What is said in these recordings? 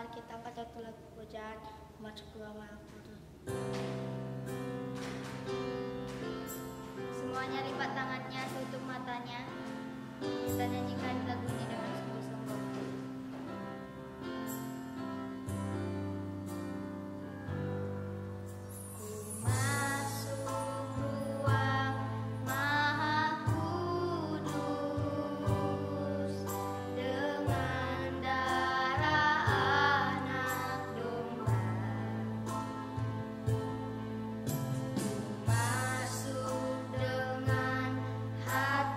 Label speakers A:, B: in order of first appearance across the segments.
A: kita angkat satu lagu pujaan Umat Kedua Maha Kudus. Semuanya lipat tangannya, tutup matanya. Kita nyanyikan lagu ini dengan sungguh-sungguh.
B: Hati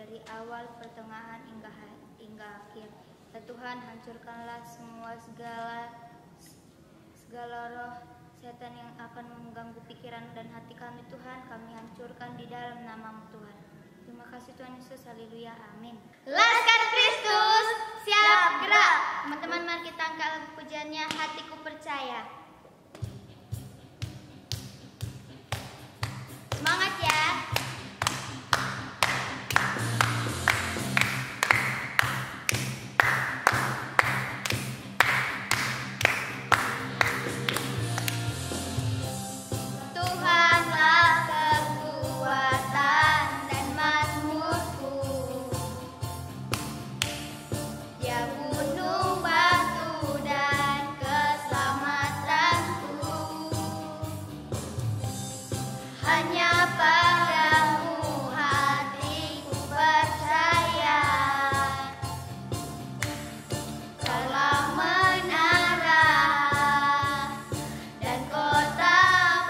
A: dari awal, pertengahan hingga akhir. Ya Tuhan, hancurkanlah segala roh setan yang akan mengganggu pikiran dan hati kami Tuhan. Kami hancurkan di dalam nama-Mu Tuhan. Terima kasih Tuhan Yesus, haleluya, amin.
B: Laskar Kristus, siap gerak.
A: Teman-teman, mari kita angkat lagu pujiannya, Hatiku Percaya.
B: Semangat ya.
A: Tuhanlah kekuatan dan mazmurku, Dia gunung batu dan keselamatanku. Hanya padamu hatiku percaya, Kaulah menara dan kota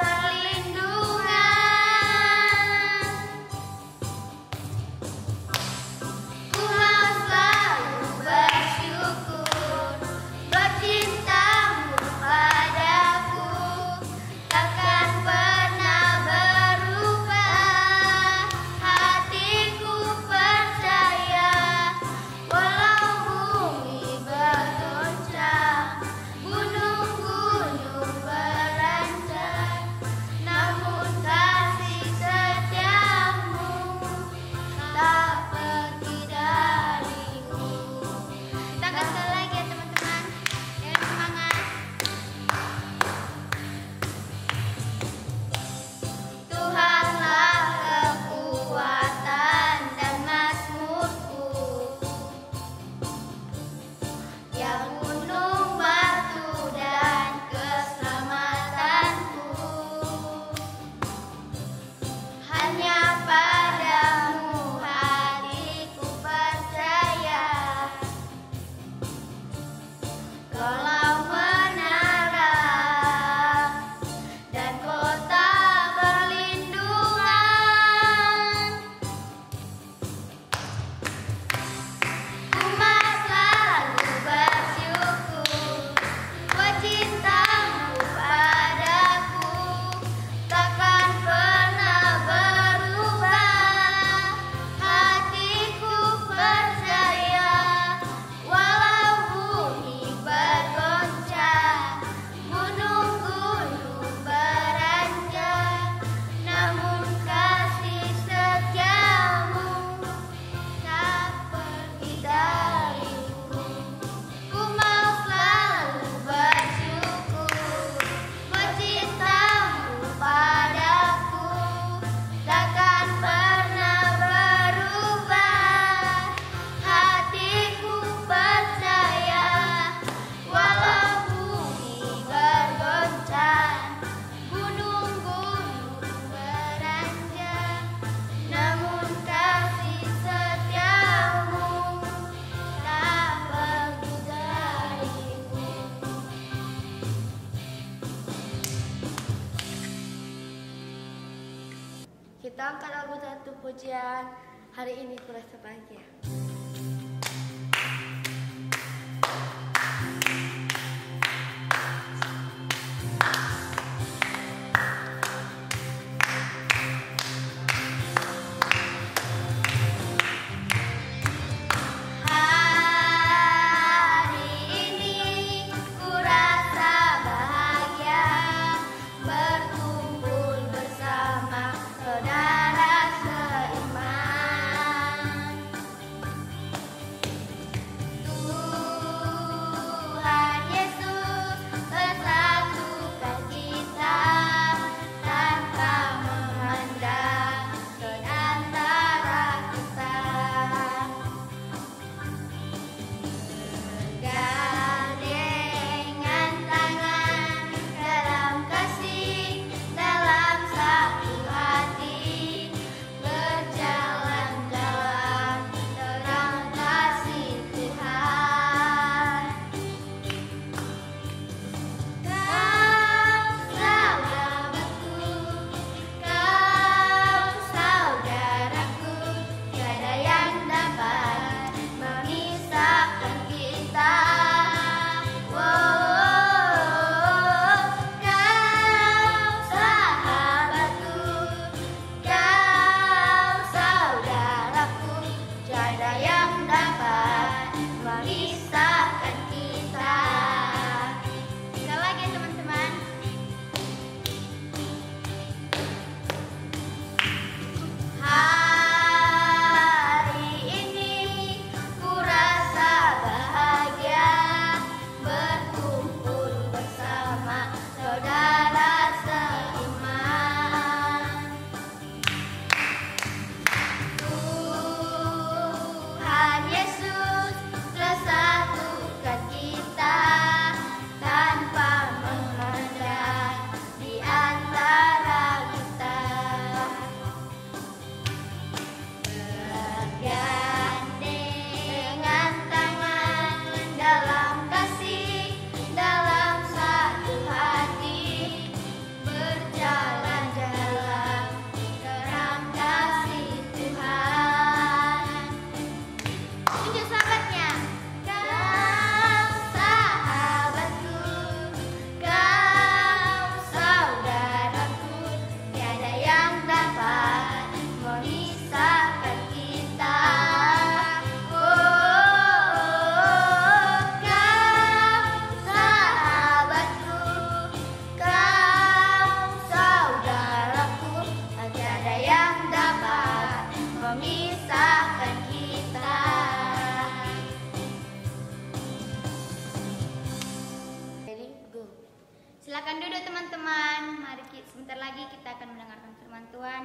A: perlindungan. Ku mau selalu bersyukur, bercinta-Mu padaku, takkan pernah berubah. Hatiku percaya, walau bumi bergoncang, gunung-gunung beranjak, namun kasih setiamu tak pergi dariku. Kita angkat sekali lagi ya teman-teman, dengan semangat. Tuhanlah kekuatan dan mazmurku, Dia gunung batu dan keselamatanku. Hanya padamu hatiku percaya, Kaulah menara dan kota perlindungan. Ku mau selalu bersyukur, buat cinta-Mu padaku, takkan pernah berubah. Hatiku percaya, walau bumi bergoncang, gunung-gunung beranjak, namun kasih setiamu tak pergi dariku. Ku mau selalu bersyukur, buat cinta-Mu padaku, takkan pernah berubah. Hatiku percaya, walau bumi bergoncang, gunung-gunung beranjak, namun kasih setiamu tak pergi dariku.
B: Kita angkat lagu satu pujian. Hari ini kurasa bahagia.
A: Hari ini ku rasa bahagia, berkumpul bersama saudara seiman.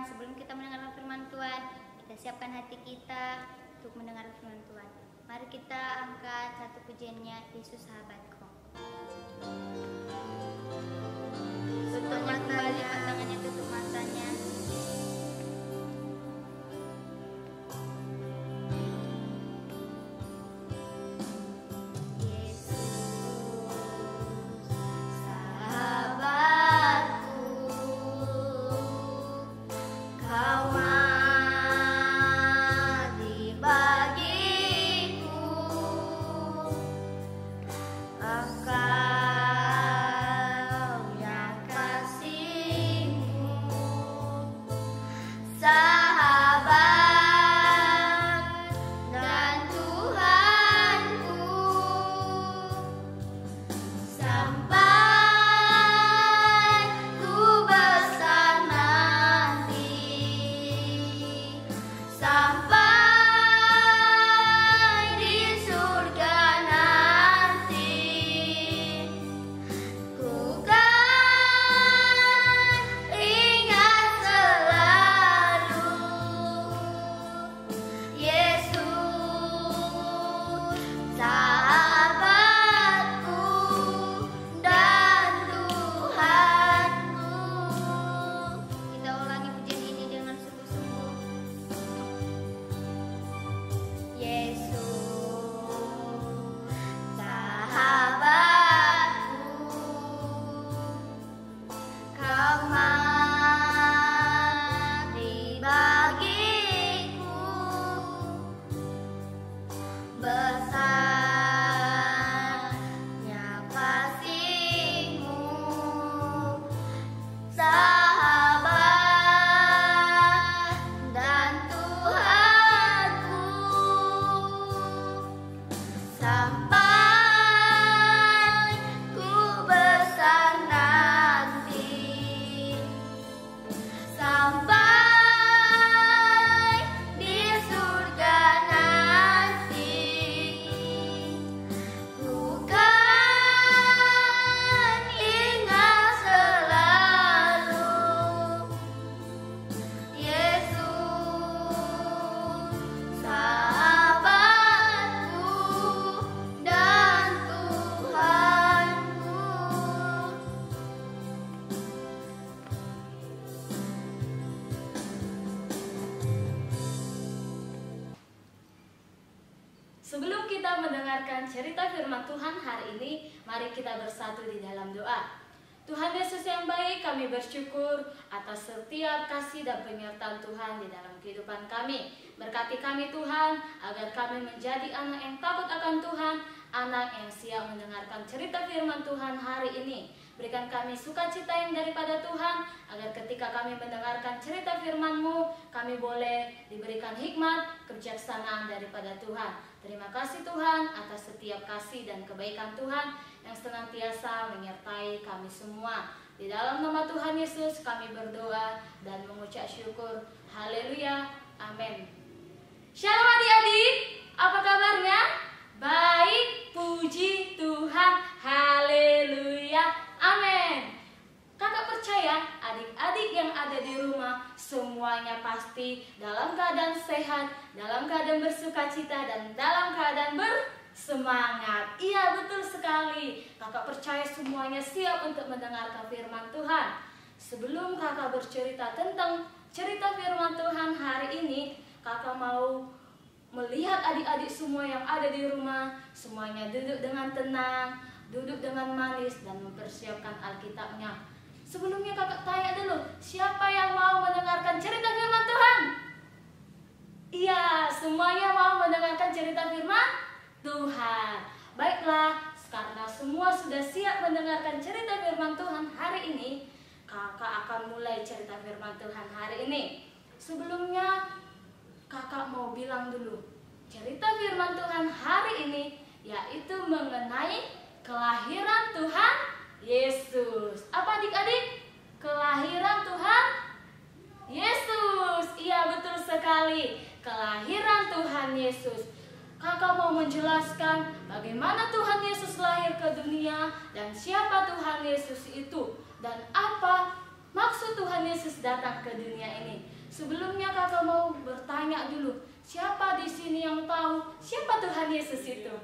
A: Tuhan, sebelum kita mendengarkan firman Tuhan, kita siapkan hati kita untuk mendengar firman Tuhan. Mari kita angkat satu pujiannya, Yesus sahabatku. Tutup kembali tangannya, tutup matanya.
C: Sebelum kita mendengarkan cerita firman Tuhan hari ini, mari kita bersatu di dalam doa. Tuhan Yesus yang baik, kami bersyukur atas setiap kasih dan penyertaan Tuhan di dalam kehidupan kami. Berkati kami Tuhan, agar kami menjadi anak yang takut akan Tuhan, anak yang siap mendengarkan cerita firman Tuhan hari ini. Berikan kami sukacita yang daripada Tuhan, agar ketika kami mendengarkan cerita firman-Mu, kami boleh diberikan hikmat, kebijaksanaan daripada Tuhan. Terima kasih Tuhan atas setiap kasih dan kebaikan Tuhan yang senantiasa menyertai kami semua. Di dalam nama Tuhan Yesus kami berdoa dan mengucap syukur. Haleluya. Amin. Shalom adik-adik, apa kabarnya? Baik, puji Tuhan. Haleluya. Amin. Kakak percaya adik-adik yang ada di rumah semuanya pasti dalam keadaan sehat, dalam keadaan bersukacita, dan dalam keadaan bersemangat. Iya, betul sekali. Kakak percaya semuanya siap untuk mendengarkan firman Tuhan. Sebelum kakak bercerita tentang cerita firman Tuhan hari ini, kakak mau melihat adik-adik semua yang ada di rumah, semuanya duduk dengan tenang, duduk dengan manis, dan mempersiapkan Alkitabnya. Sebelumnya kakak tanya dulu, siapa yang mau mendengarkan cerita firman Tuhan? Iya, semuanya mau mendengarkan cerita firman Tuhan. Baiklah, karena semua sudah siap mendengarkan cerita firman Tuhan hari ini, kakak akan mulai cerita firman Tuhan hari ini. Sebelumnya, kakak mau bilang dulu, cerita firman Tuhan hari ini yaitu mengenai kelahiran Tuhan Yesus. Apa adik-adik? Kelahiran Tuhan Yesus. Iya, betul sekali. Kelahiran Tuhan Yesus. Kakak mau menjelaskan bagaimana Tuhan Yesus lahir ke dunia dan siapa Tuhan Yesus itu dan apa maksud Tuhan Yesus datang ke dunia ini? Sebelumnya kakak mau bertanya dulu, siapa di sini yang tahu siapa Tuhan Yesus itu?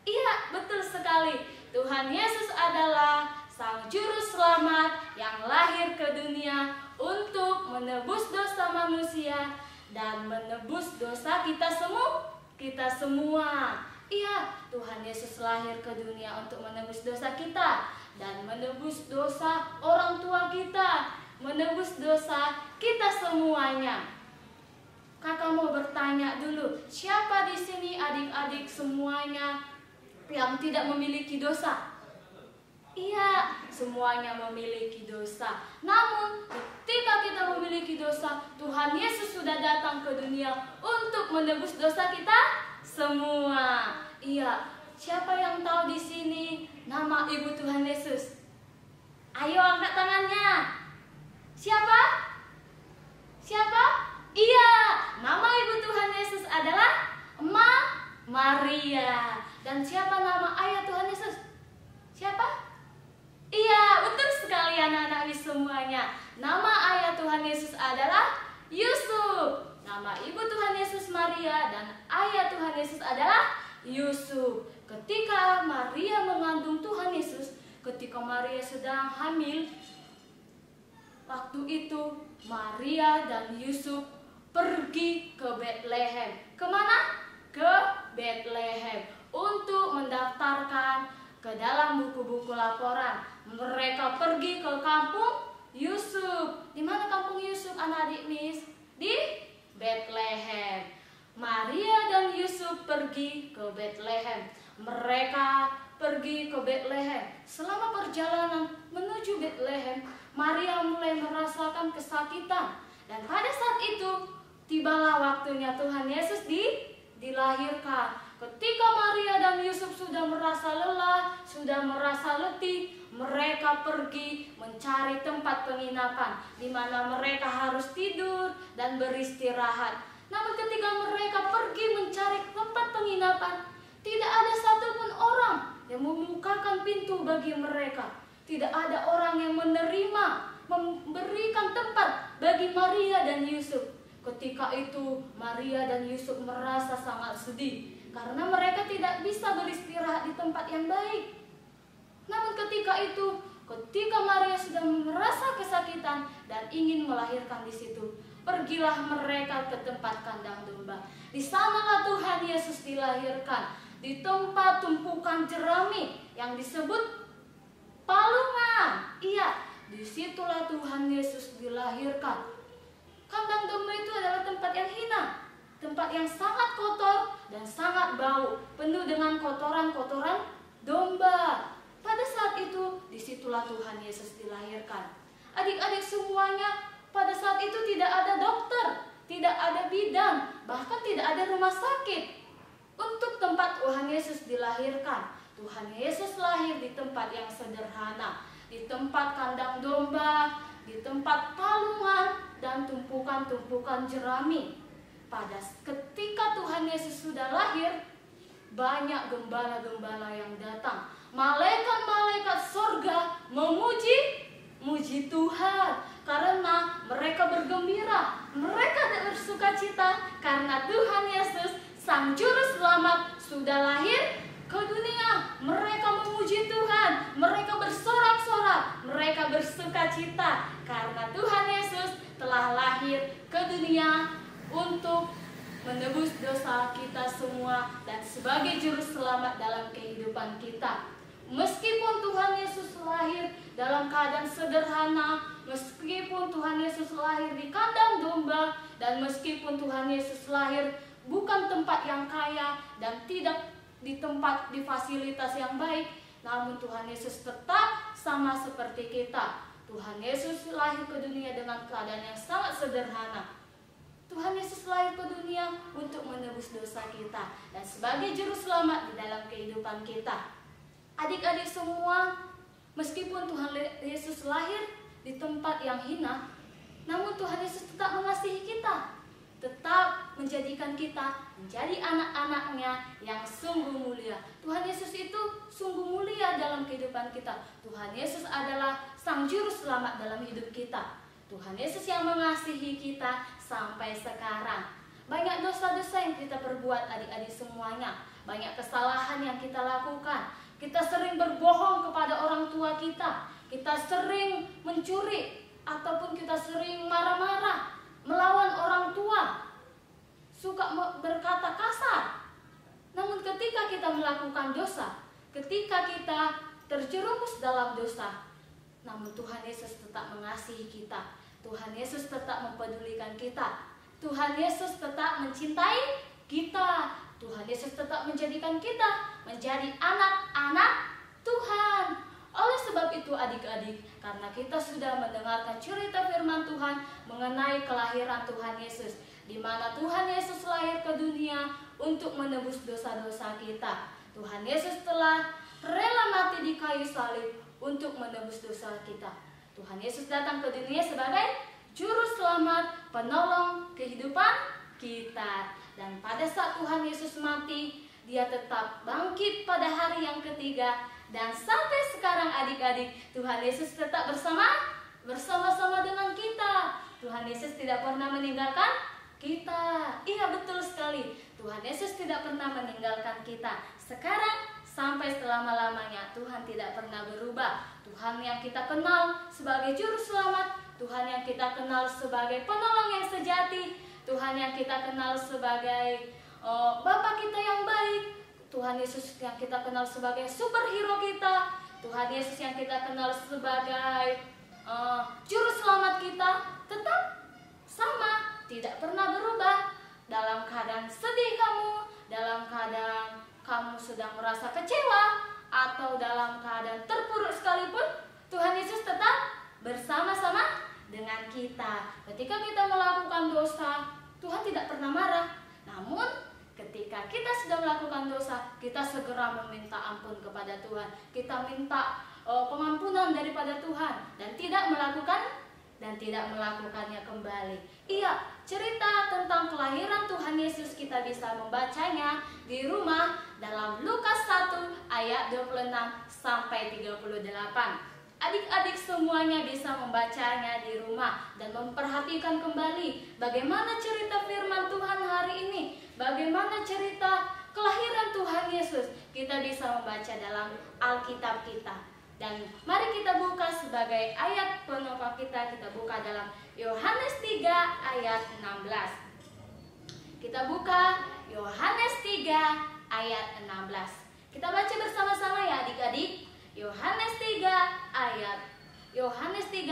C: Iya, betul sekali. Tuhan Yesus adalah Sang Juru Selamat yang lahir ke dunia untuk menebus dosa manusia dan menebus dosa kita semua. Iya, Tuhan Yesus lahir ke dunia untuk menebus dosa kita dan menebus dosa orang tua kita, menebus dosa kita semuanya. Kakak mau bertanya dulu, siapa di sini adik-adik semuanya yang tidak memiliki dosa? Iya, semuanya memiliki dosa. Namun, ketika kita memiliki dosa, Tuhan Yesus sudah datang ke dunia untuk menebus dosa kita semua. Iya, siapa yang tahu di sini nama Ibu Tuhan Yesus? Ayo angkat tangannya. Siapa? Siapa? Iya, nama Ibu Tuhan Yesus adalah Maria. Dan siapa nama ayah Tuhan Yesus? Siapa? Iya, betul sekali anak-anak semuanya. Nama ayah Tuhan Yesus adalah Yusuf. Nama ibu Tuhan Yesus Maria dan ayah Tuhan Yesus adalah Yusuf. Ketika Maria mengandung Tuhan Yesus, ketika Maria sedang hamil, waktu itu Maria dan Yusuf pergi ke Betlehem. Kemana? Ke Betlehem untuk mendaftarkan ke dalam buku-buku laporan. Mereka pergi ke kampung Yusuf. Di mana kampung Yusuf, anak-adik Miss? Di Betlehem. Maria dan Yusuf pergi ke Betlehem. Mereka pergi ke Betlehem. Selama perjalanan menuju Betlehem, Maria mulai merasakan kesakitan. Dan pada saat itu, tibalah waktunya Tuhan Yesus dilahirkan. Ketika Maria dan Yusuf sudah merasa lelah, sudah merasa letih, mereka pergi mencari tempat penginapan di mana mereka harus tidur dan beristirahat. Namun ketika mereka pergi mencari tempat penginapan, tidak ada satupun orang yang membukakan pintu bagi mereka. Tidak ada orang yang menerima, memberikan tempat bagi Maria dan Yusuf. Ketika itu Maria dan Yusuf merasa sangat sedih karena mereka tidak bisa beristirahat di tempat yang baik. Namun ketika Maria sudah merasa kesakitan dan ingin melahirkan di situ, pergilah mereka ke tempat kandang domba. Di sanalah Tuhan Yesus dilahirkan, di tempat tumpukan jerami yang disebut palungan. Iya, disitulah Tuhan Yesus dilahirkan. Kandang domba itu adalah tempat yang hina, tempat yang sangat kotor dan sangat bau, penuh dengan kotoran-kotoran domba. Pada saat itu, disitulah Tuhan Yesus dilahirkan. Adik-adik semuanya, pada saat itu tidak ada dokter, tidak ada bidan, bahkan tidak ada rumah sakit untuk tempat Tuhan Yesus dilahirkan. Tuhan Yesus lahir di tempat yang sederhana, di tempat kandang domba, di tempat palungan dan tumpukan-tumpukan jerami. Ketika Tuhan Yesus sudah lahir, banyak gembala-gembala yang datang. Malaikat-malaikat surga memuji Tuhan karena mereka bergembira, mereka bersukacita karena Tuhan Yesus Sang Juru Selamat sudah lahir ke dunia. Mereka memuji Tuhan, mereka bersorak-sorak, mereka bersukacita karena Tuhan Yesus telah lahir ke dunia untuk menebus dosa kita semua dan sebagai juru selamat dalam kehidupan kita. Meskipun Tuhan Yesus lahir dalam keadaan sederhana, meskipun Tuhan Yesus lahir di kandang domba, dan meskipun Tuhan Yesus lahir bukan tempat yang kaya dan tidak di tempat di fasilitas yang baik, namun Tuhan Yesus tetap sama seperti kita. Tuhan Yesus lahir ke dunia dengan keadaan yang sangat sederhana. Tuhan Yesus lahir ke dunia untuk menebus dosa kita dan sebagai juru selamat di dalam kehidupan kita. Adik-adik semua, meskipun Tuhan Yesus lahir di tempat yang hina, namun Tuhan Yesus tetap mengasihi kita. tetap menjadikan kita menjadi anak-anaknya yang sungguh mulia. Tuhan Yesus itu sungguh mulia dalam kehidupan kita. Tuhan Yesus adalah Sang Juru Selamat dalam hidup kita. Tuhan Yesus yang mengasihi kita sampai sekarang. Banyak dosa-dosa yang kita perbuat adik-adik semuanya. Banyak kesalahan yang kita lakukan. Kita sering berbohong kepada orang tua kita. Kita sering mencuri ataupun kita sering marah-marah, melawan orang tua, suka berkata kasar. Namun ketika kita melakukan dosa, ketika kita terjerumus dalam dosa, namun Tuhan Yesus tetap mengasihi kita. Tuhan Yesus tetap mempedulikan kita. Tuhan Yesus tetap mencintai kita. Tuhan Yesus tetap menjadikan kita menjadi anak-anak Tuhan. Oleh sebab itu adik-adik, karena kita sudah mendengarkan cerita firman Tuhan mengenai kelahiran Tuhan Yesus, di mana Tuhan Yesus lahir ke dunia untuk menebus dosa-dosa kita. Tuhan Yesus telah rela mati di kayu salib untuk menebus dosa kita. Tuhan Yesus datang ke dunia sebagai Juru Selamat, penolong kehidupan kita. Dan pada saat Tuhan Yesus mati, Dia tetap bangkit pada hari yang ketiga. Dan sampai sekarang adik-adik, Tuhan Yesus tetap bersama-sama dengan kita. Tuhan Yesus tidak pernah meninggalkan kita. Iya, betul sekali. Tuhan Yesus tidak pernah meninggalkan kita. Sekarang sampai selama-lamanya Tuhan tidak pernah berubah. Tuhan yang kita kenal sebagai Juru Selamat, Tuhan yang kita kenal sebagai penolong yang sejati, Tuhan yang kita kenal sebagai Bapa kita yang baik, Tuhan Yesus yang kita kenal sebagai superhero kita, Tuhan Yesus yang kita kenal sebagai Juru Selamat kita, tetap sama, tidak pernah berubah. Dalam keadaan sedih kamu, dalam keadaan kamu sedang merasa kecewa, atau dalam keadaan terpuruk sekalipun, Tuhan Yesus tetap bersama-sama dengan kita. Ketika kita melakukan dosa, Tuhan tidak pernah marah. Namun ketika kita sudah melakukan dosa, kita segera meminta ampun kepada Tuhan. Kita minta pengampunan daripada Tuhan dan tidak melakukannya kembali. Iya, cerita tentang kelahiran Tuhan Yesus kita bisa membacanya di rumah dalam Lukas 1 ayat 26 sampai 38. Adik-adik semuanya bisa membacanya di rumah dan memperhatikan kembali bagaimana cerita firman Tuhan hari ini, bagaimana cerita kelahiran Tuhan Yesus. Kita bisa membaca dalam Alkitab kita. Dan mari kita buka sebagai ayat penopang kita buka dalam Yohanes 3 ayat 16. Kita buka Yohanes 3 ayat 16. Kita baca bersama-sama ya adik-adik. Yohanes 3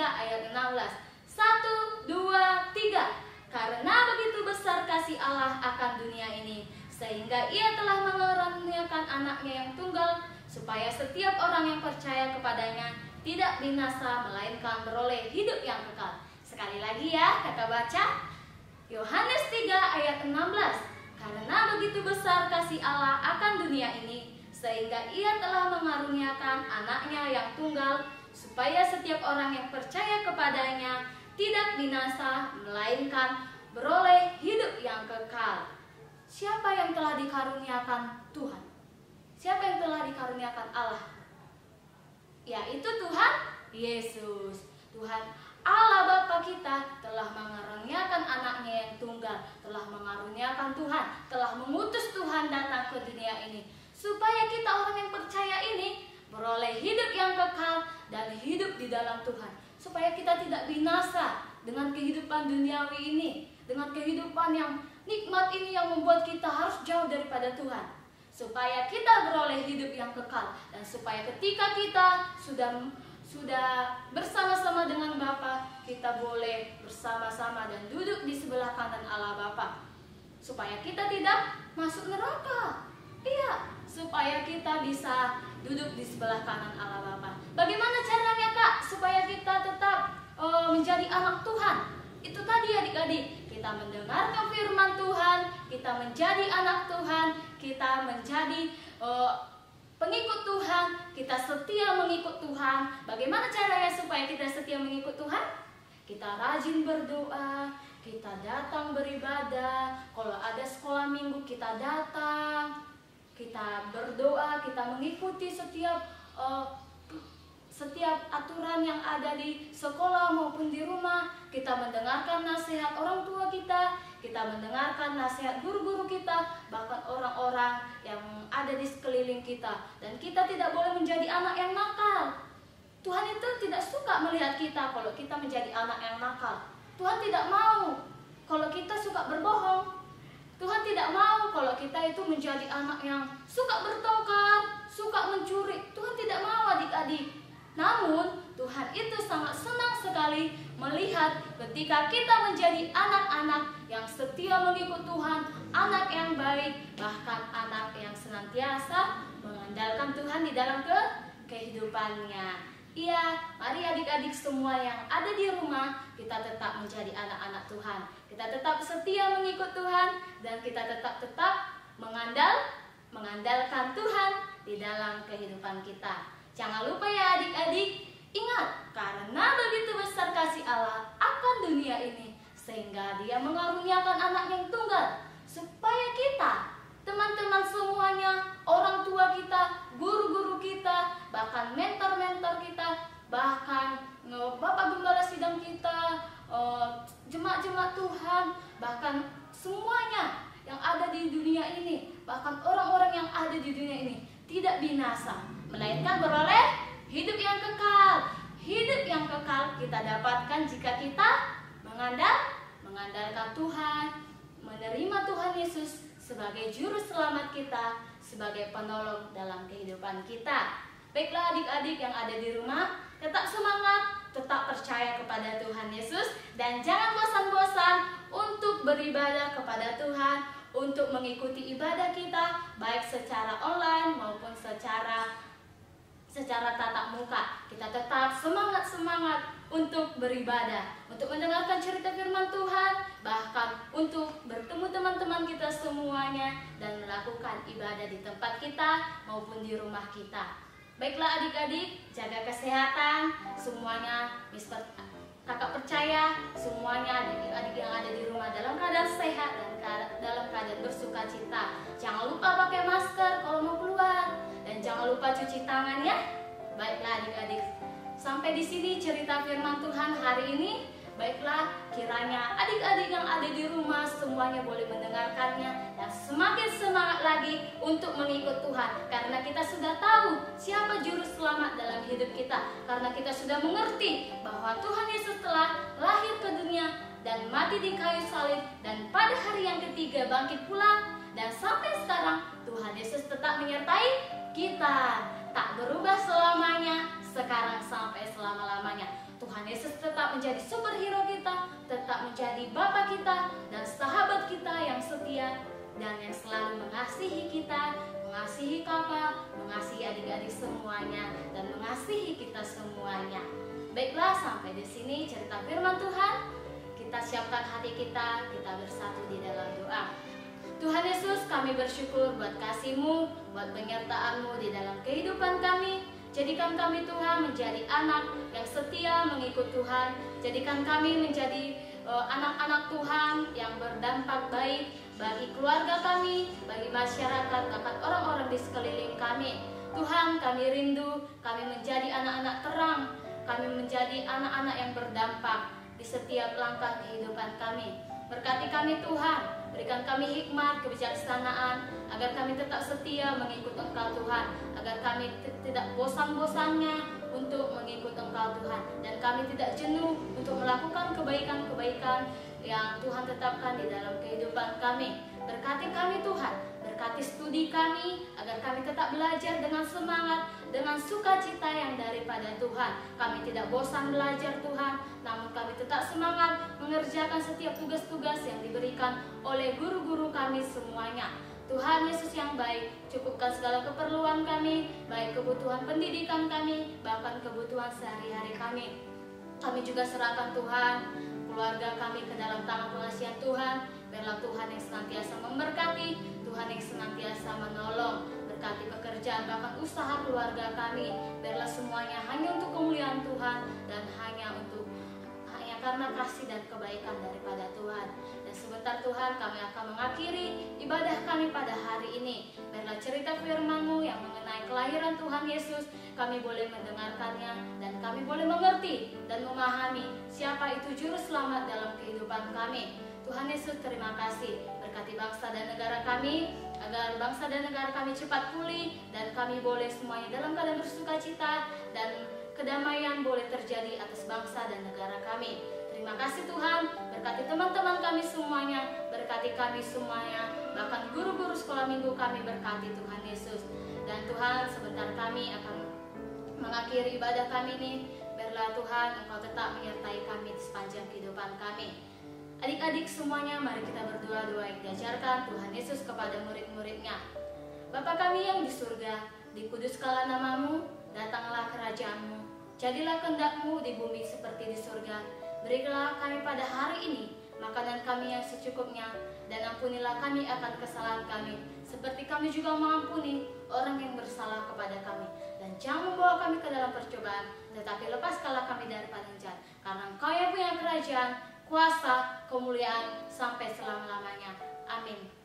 C: ayat 16. 1, 2, 3. Karena begitu besar kasih Allah akan dunia ini, sehingga Ia telah mengaruniakan anaknya yang tunggal, supaya setiap orang yang percaya kepadanya tidak binasa, melainkan beroleh hidup yang kekal. Sekali lagi ya, kakak baca Yohanes 3 ayat 16. Karena begitu besar kasih Allah akan dunia ini, sehingga Ia telah mengaruniakan anaknya yang tunggal, supaya setiap orang yang percaya kepadanya tidak binasa, melainkan beroleh hidup yang kekal. Siapa yang telah dikaruniakan Tuhan? Siapa yang telah dikaruniakan Allah? Yaitu Tuhan Yesus. Tuhan Allah Bapa kita telah mengaruniakan anaknya yang tunggal, telah mengaruniakan Tuhan, telah mengutus Tuhan datang ke dunia ini, supaya kita orang yang percaya ini beroleh hidup yang kekal dan hidup di dalam Tuhan. Supaya kita tidak binasa dengan kehidupan duniawi ini, dengan kehidupan yang nikmat ini yang membuat kita harus jauh daripada Tuhan. Supaya kita beroleh hidup yang kekal, dan supaya ketika kita sudah bersama-sama dengan Bapa, kita boleh bersama-sama dan duduk di sebelah kanan Allah Bapa. Supaya kita tidak masuk neraka. Iya, supaya kita bisa duduk di sebelah kanan Allah Bapa. Bagaimana caranya Kak supaya kita tetap menjadi anak Tuhan? Itu tadi adik-adik, kita mendengarkan firman Tuhan, kita menjadi anak Tuhan, kita menjadi pengikut Tuhan, kita setia mengikut Tuhan. Bagaimana caranya supaya kita setia mengikut Tuhan? Kita rajin berdoa, kita datang beribadah. Kalau ada sekolah minggu kita datang, kita berdoa, kita mengikuti setiap aturan yang ada di sekolah maupun di rumah. Kita mendengarkan nasihat orang tua kita mendengarkan nasihat guru-guru kita, bahkan orang-orang yang ada di sekeliling kita. Dan kita tidak boleh menjadi anak yang nakal. Tuhan itu tidak suka melihat kita kalau kita menjadi anak yang nakal. Tuhan tidak mau kalau kita suka berbohong. Tuhan tidak mau kalau kita itu menjadi anak yang suka bertengkar, suka mencuri. Tuhan tidak mau, adik-adik. Namun Tuhan itu sangat senang sekali melihat ketika kita menjadi anak-anak yang setia mengikut Tuhan, anak yang baik, bahkan anak yang senantiasa mengandalkan Tuhan di dalam kehidupannya. Iya, mari adik-adik semua yang ada di rumah, kita tetap menjadi anak-anak Tuhan. Kita tetap setia mengikut Tuhan, dan kita tetap mengandalkan Tuhan di dalam kehidupan kita. Jangan lupa ya adik-adik, ingat, karena begitu besar kasih Allah akan dunia ini, sehingga Dia mengaruniakan anak yang tunggal, supaya kita, teman-teman semuanya, orang tua kita, guru-guru kita, bahkan mentor-mentor kita, bahkan Bapak Gembala Sidang kita, jemaat-jemaat Tuhan, bahkan semuanya yang ada di dunia ini, bahkan orang-orang yang ada di dunia ini tidak binasa, melainkan beroleh hidup yang kekal. Hidup yang kekal kita dapatkan jika kita mengandalkan Tuhan, menerima Tuhan Yesus sebagai juru selamat kita, sebagai penolong dalam kehidupan kita. Baiklah adik-adik yang ada di rumah, tetap semangat, tetap percaya kepada Tuhan Yesus, dan jangan bosan-bosan untuk beribadah kepada Tuhan, untuk mengikuti ibadah kita, baik secara online maupun secara tatap muka. Kita tetap semangat untuk beribadah, untuk mendengarkan cerita firman Tuhan, bahkan untuk bertemu teman-teman kita semuanya dan melakukan ibadah di tempat kita maupun di rumah kita. Baiklah adik-adik, jaga kesehatan semuanya. Mister Kakak percaya semuanya adik-adik yang ada di rumah dalam keadaan sehat dan dalam keadaan bersuka cita. Jangan lupa pakai masker kalau mau keluar, dan jangan lupa cuci tangan ya. Baiklah adik-adik, sampai di sini cerita firman Tuhan hari ini. Baiklah, kiranya adik-adik yang ada di rumah semuanya boleh mendengarkannya dan semakin semangat lagi untuk mengikut Tuhan, karena kita sudah tahu siapa juru selamat dalam hidup kita, karena kita sudah mengerti bahwa Tuhan Yesus telah lahir ke dunia dan mati di kayu salib, dan pada hari yang ketiga bangkit pula, dan sampai sekarang Tuhan Yesus tetap menyertai kita, tak berubah selamanya, sekarang sampai selama-lamanya. Tuhan Yesus tetap menjadi superhero kita, tetap menjadi Bapa kita dan sahabat kita yang setia dan yang selalu mengasihi kita, mengasihi kakak, mengasihi adik-adik semuanya, dan mengasihi kita semuanya. Baiklah, sampai di sini cerita firman Tuhan. Kita siapkan hati kita bersatu di dalam doa. Tuhan Yesus, kami bersyukur buat kasih-Mu, buat penyertaan-Mu di dalam kehidupan kami. Jadikan kami Tuhan menjadi anak yang setia mengikut Tuhan. Jadikan kami menjadi anak-anak Tuhan yang berdampak baik bagi keluarga kami, bagi masyarakat, bahkan orang-orang di sekeliling kami. Tuhan, kami rindu, kami menjadi anak-anak terang, kami menjadi anak-anak yang berdampak di setiap langkah kehidupan kami. Berkati kami Tuhan, berikan kami hikmat, kebijaksanaan, agar kami tetap setia mengikut Engkau Tuhan, agar kami tidak bosan-bosannya untuk mengikut Engkau Tuhan, dan kami tidak jenuh untuk melakukan kebaikan-kebaikan yang Tuhan tetapkan di dalam kehidupan kami. Berkati kami Tuhan, berkati studi kami, agar kami tetap belajar dengan semangat, dengan sukacita yang daripada Tuhan. Kami tidak bosan belajar Tuhan, namun kami tetap semangat mengerjakan setiap tugas-tugas yang diberikan oleh guru-guru kami semuanya. Tuhan Yesus yang baik, cukupkan segala keperluan kami, baik kebutuhan pendidikan kami, bahkan kebutuhan sehari-hari kami. Kami juga serahkan Tuhan keluarga kami ke dalam tangan pengasihan Tuhan. Biarlah Tuhan yang senantiasa memberkati, Tuhan yang senantiasa menolong. Berkati pekerjaan bahkan usaha keluarga kami. Biarlah semuanya hanya untuk kemuliaan Tuhan dan hanya hanya karena kasih dan kebaikan daripada Tuhan. Dan sebentar Tuhan, kami akan mengakhiri ibadah kami pada hari ini. Biarlah cerita firman-Mu yang mengenai kelahiran Tuhan Yesus, kami boleh mendengarkannya dan kami boleh mengerti dan memahami siapa itu juru selamat dalam kehidupan kami. Tuhan Yesus, terima kasih. Berkati bangsa dan negara kami, agar bangsa dan negara kami cepat pulih dan kami boleh semuanya dalam keadaan bersukacita dan kedamaian boleh terjadi atas bangsa dan negara kami. Terima kasih Tuhan, berkati teman-teman kami semuanya, berkati kami semuanya, bahkan guru-guru sekolah minggu kami berkati Tuhan Yesus. Dan Tuhan, sebentar kami akan mengakhiri ibadah kami ini, biarlah Tuhan Engkau tetap menyertai kami di sepanjang kehidupan kami. Adik-adik semuanya, mari kita berdoa-doa yang diajarkan Tuhan Yesus kepada murid-muridnya. Bapa kami yang di surga, dikuduskanlah nama-Mu, datanglah kerajaan-Mu. Jadilah kehendak-Mu di bumi seperti di surga. Berilah kami pada hari ini makanan kami yang secukupnya, dan ampunilah kami akan kesalahan kami, seperti kami juga mengampuni orang yang bersalah kepada kami. Dan jangan membawa kami ke dalam percobaan, tetapi lepaskanlah kami daripada yang jahat. Karena Engkau yang punya kerajaan, kuasa, kemuliaan sampai selama-lamanya. Amin.